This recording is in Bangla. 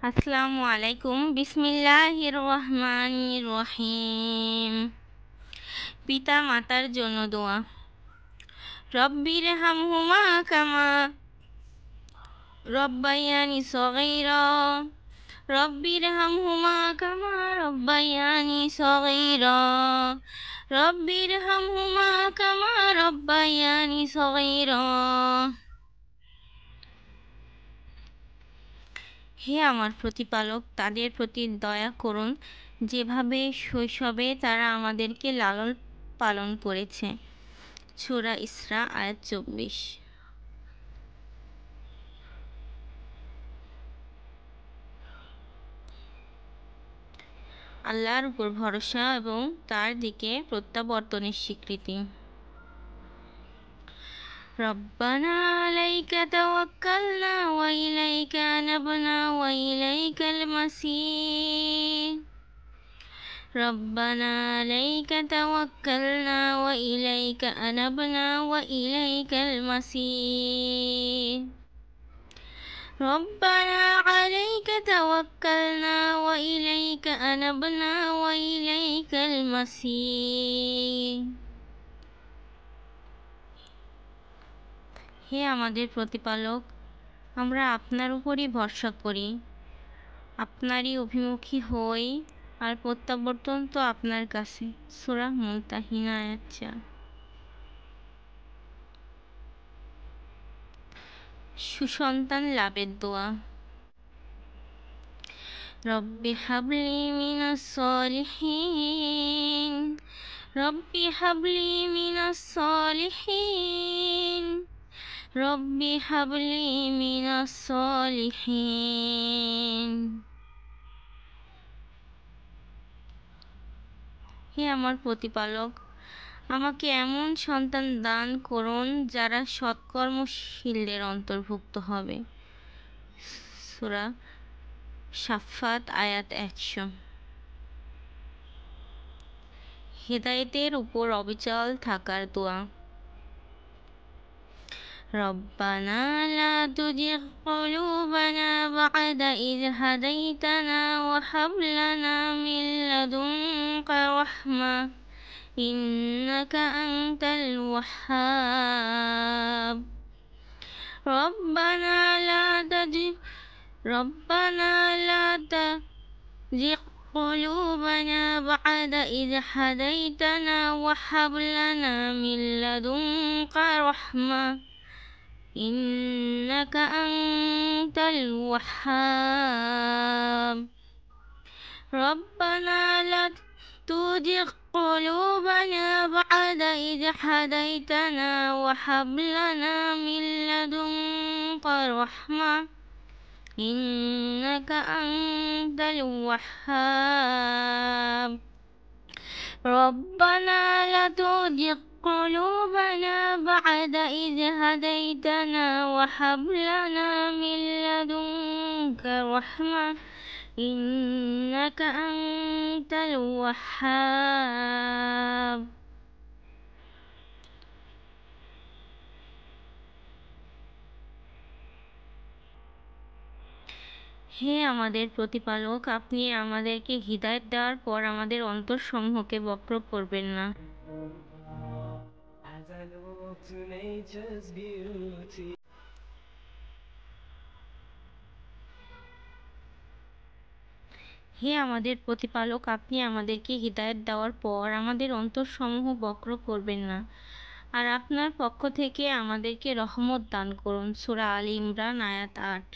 আসসালামু আলাইকুম। বিসমিল্লাহির রহমানির রহিম। পিতা মাতার জন্য দোয়া। রব্বির হামহুমা কামা রব্বায়ানি সগীরা। রব্বির হামহুমা কামা রব্বায়ানি সগীরা। রব্বির হামহুমা কামা রব্বায়ানি সগীরা। হে আমার প্রতিপালক, তাদের প্রতি দয়া করুন যেভাবে শৈশবে তারা আমাদেরকে লালন পালন করেছে। সূরা ইসরা আয়াত 24। আল্লাহর উপর ভরসা এবং তার দিকে প্রত্যাবর্তনের স্বীকৃতি। রব্বানা আলাইকা তাওয়াক্কালনা ওয়া ইলাইকা আনাবনা ওয়া ইলাইকাল মাসির। ربنا عليك توكلنا وإليك أنبنا وإليك المصير. ربنا عليك توكلنا وإليك أنبنا وإليك المصير. হে আমাদের প্রতিপালক, আমরা আপনার উপরই ভরসা করি, আপনারই অভিমুখী হই, আর প্রত্যাবর্তন তো আপনার কাছে। সূরা মুমতাহিনা আয়াত 4। সুসন্তান লাভের দোয়া। রব্বি হাবলি মিনাস সলিহিন। রব্বি হাবলি মিনাস সলিহিন। রব্বি হাবলি মিনাস সলিহিন। হে আমার প্রতিপালক, আমাকে এমন সন্তান দান করুন যারা সৎকর্মশীলদের অন্তর্ভুক্ত হবে। সূরা সাফফাত আয়াত 100। হেদায়েতের উপর অবিচল থাকার দোয়া। রব্বানা লা তুজিগ কুলুবানা বা'দা ইয হাদাইতানা ওয়া হাব লানা মিন লাদুনকা রাহমা ইন্নাকা আনতাল ওয়াহ্হাব। রব্বানা লা تزغ قلوبنا بعد إذ هديتنا وهب لنا من لدنك رحمة إنك أنت الوهاب. ربنا لا تزغ قلوبنا بعد إذ هديتنا وهب لنا من لدنك رحمة إنك أنت الوهاب. ربنا لا تزغ قلوبنا بعد إذ هديتنا وهب لنا من لدنك رحمة إنك أنت الوهاب. হে আমাদের প্রতিপালক, আপনি আমাদেরকে হিদায়াত দেওয়ার পর আমাদের অন্তরসমূহকে বক্র করবেন না। হে আমাদের প্রতিপালক, আপনি আমাদেরকে হিদায়াত দেওয়ার পর আমাদের অন্তরসমূহ বক্র করবেন না, আর আপনার পক্ষ থেকে আমাদেরকে রহমত দান করুন। সূরা আল ইমরান আয়াত 8।